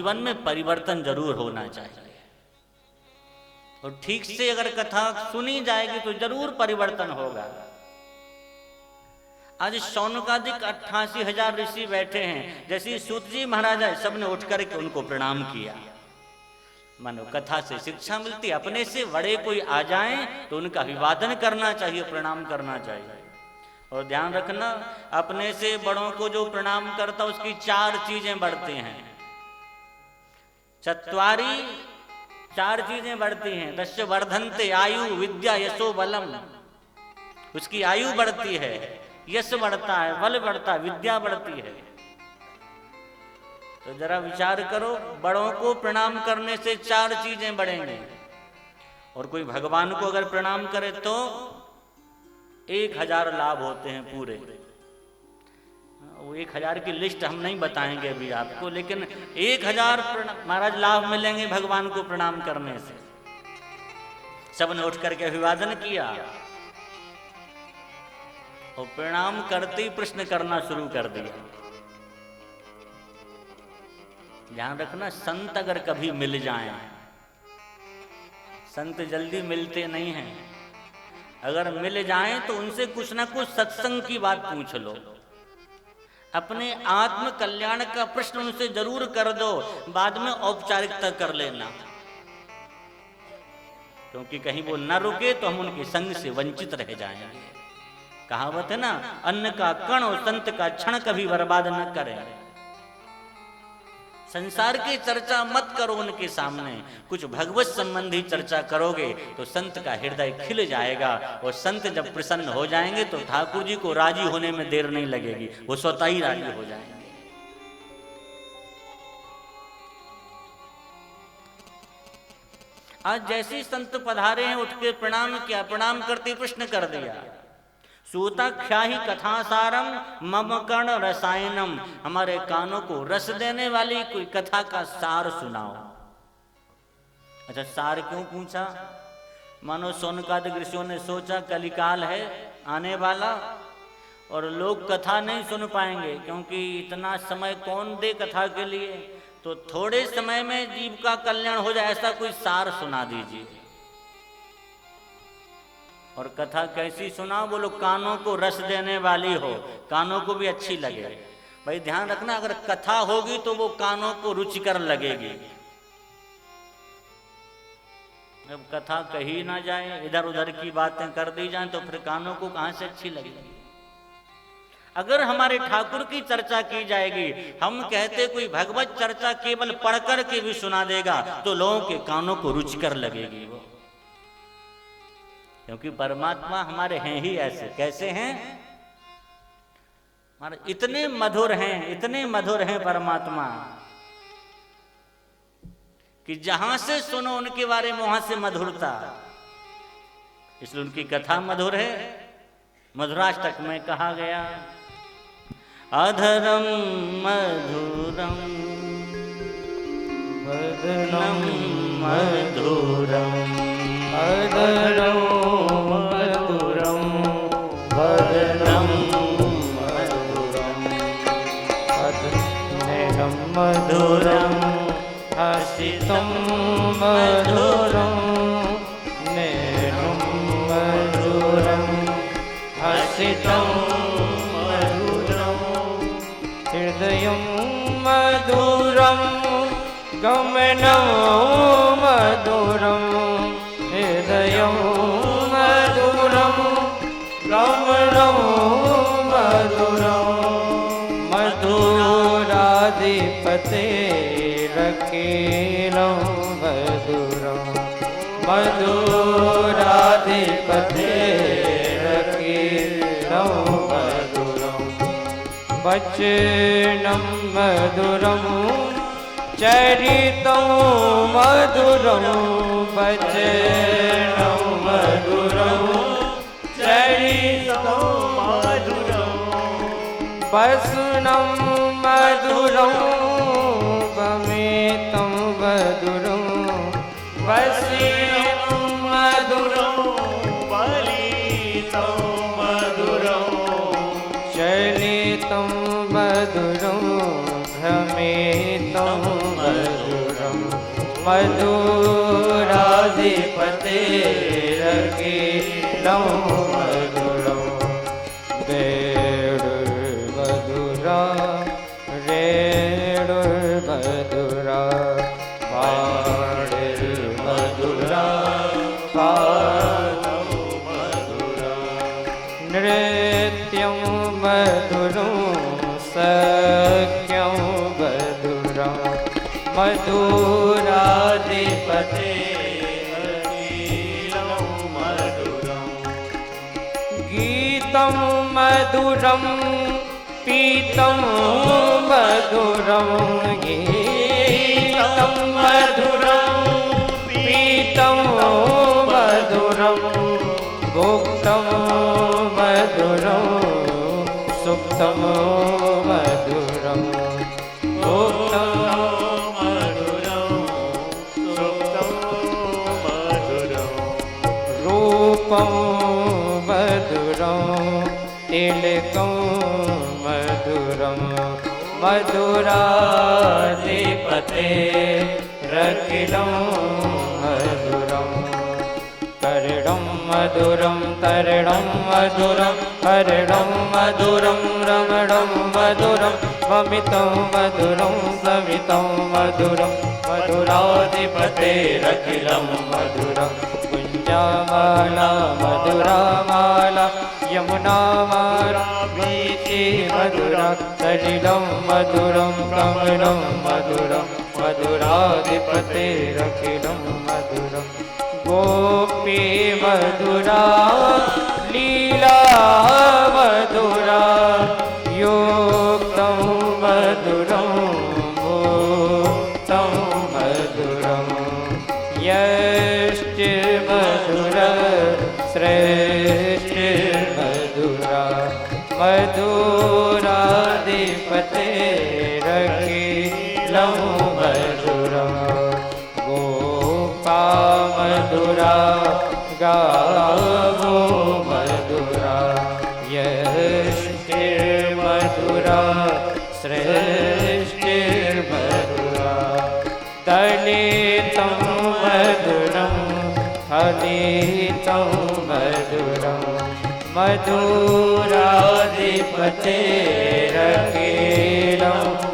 जीवन में परिवर्तन जरूर होना चाहिए और ठीक से अगर कथा सुनी जाएगी तो जरूर परिवर्तन होगा। आज शौनकादिक 88,000 ऋषि बैठे हैं, जैसे सूत जी महाराज आए सबने उठ करके उनको प्रणाम किया। मानो कथा से शिक्षा मिलती, अपने से बड़े कोई आ जाएं तो उनका अभिवादन करना चाहिए, प्रणाम करना चाहिए। और ध्यान रखना, अपने से बड़ों को जो प्रणाम करता उसकी 4 चीजें बढ़ती हैं। चत्वारी 4 चीजें बढ़ती हैं। दस्य वर्धन्ते आयु विद्या यशो बलम, उसकी आयु बढ़ती है, यश बढ़ता है, बल बढ़ता है, विद्या बढ़ती है। तो जरा विचार करो, बड़ों को प्रणाम करने से 4 चीजें बढ़ेंगी। और कोई भगवान को अगर प्रणाम करे तो 1000 लाभ होते हैं पूरे। वो 1000 की लिस्ट हम नहीं बताएंगे अभी आपको, लेकिन 1000 महाराज लाभ मिलेंगे भगवान को प्रणाम करने से। सबने उठ करके अभिवादन किया और प्रणाम करते ही प्रश्न करना शुरू कर दिया। ध्यान रखना, संत अगर कभी मिल जाएं, संत जल्दी मिलते नहीं हैं, अगर मिल जाएं तो उनसे कुछ ना कुछ सत्संग की बात पूछ लो, अपने आत्म कल्याण का प्रश्न उनसे जरूर कर दो, बाद में औपचारिकता कर लेना, क्योंकि कहीं वो न रुके तो हम उनके संग से वंचित रह जाएंगे। कहावत है ना, अन्न का कण और संत का क्षण कभी बर्बाद न करें। संसार की चर्चा मत करो उनके सामने, कुछ भगवत संबंधी चर्चा करोगे तो संत का हृदय खिल जाएगा। और संत जब प्रसन्न हो जाएंगे तो ठाकुर जी को राजी होने में देर नहीं लगेगी, वो स्वतः ही राजी हो जाएंगे। आज जैसे ही संत पधारे हैं, उठ के प्रणाम किया, प्रणाम करते प्रश्न कर दिया, सूताख्याहि कथासारम मम कर्ण रसायनम, हमारे कानों को रस देने वाली कोई कथा का सार सुनाओ। अच्छा, सार क्यों पूछा? मानो शौनकादिक ऋषियों ने सोचा कलिकाल है आने वाला और लोग कथा नहीं सुन पाएंगे, क्योंकि इतना समय कौन दे कथा के लिए, तो थोड़े समय में जीव का कल्याण हो जाए ऐसा कोई सार सुना दीजिए। और कथा कैसी सुनाओ? बोलो कानों को रस देने वाली हो, कानों को भी अच्छी लगे। भाई ध्यान रखना, अगर कथा होगी तो वो कानों को रुचिकर लगेगी। जब कथा कही ना जाए, इधर उधर की बातें कर दी जाए, तो फिर कानों को कहां से अच्छी लगेगी। अगर हमारे ठाकुर की चर्चा की जाएगी, हम कहते कोई भगवत चर्चा केवल पढ़ कर के भी सुना देगा तो लोगों के कानों को रुचिकर लगेगी वो, क्योंकि परमात्मा हमारे हैं ही ऐसे। कैसे हैं? हमारे इतने मधुर हैं, इतने मधुर हैं परमात्मा कि जहां से सुनो उनके बारे में वहां से मधुरता, इसलिए उनकी कथा मधुर है। मधुराष्टक में कहा गया, अधरम मधुरम वदनम मधुरम, अधरम मधुरम वदनम मधुरम, अधरम मधुरम हसितम मधुरम, नैनम मधुरम हसितम मधुरम, हृदयम मधुरम गमनम मधुरम, हृदयम मधुरम गमनम मधुरम, मधुराधिपते रकीलम मधुरम, मधुराधिपते रकीलम मधुरम, वचनम मधुरम चरितं मधुरं, वचनं मधुरं चरितं मधुरं, वसनं मधुरं वमितं मधुरं, वसितं मधुरं वलितं मधुरं, चरितं मधुरं भ्रमितं मधुरं। मधुराधिपतेरखिलं मधुरं वेणुर्मधुरा रेणुर्मधुरा वाणिर्मधुरा पादौ मधुरा नृत्यं मधुरं सख्यं मधुरं मधुराधिपतेरखिलं मधुरं गीतं मधुरं पीतं मधुरं गीतं मधुरं पीतं मधुरं भुक्तं मधुरं सुप्तं मधुरं भुक्तं रूपं मधुरं तिलकं मधुरं मधुराधिपतेरखिलं मधुरं कर्णं मधुरं तरणं मधुरं हरणं मधुरं रमणं मधुरं वमितं मधुरं समितं मधुरं मधुराधिपतेरखिलं मधुरं कुञ्जामाला मधुरामाला यमुनामाला वीथि मधुरा सलिलं मधुरं कमलं मधुरं मधुराधिपतेरखिलं मधुरं गोपी मधुरा लीला मधुरा योक्तं मधुरं भुक्तं मधुरं यश्चिर्मधुर श्रेष्ठिर्मधुरा मधुराधिपतेरखिलं मधुरं गोपा मधुरा गावो मधुरा यश्चिर्मधुरा श्रेष्ठिर्मधुरा दलितं मधुरं फलितं मधुरं मधुराधिपतेरखिलं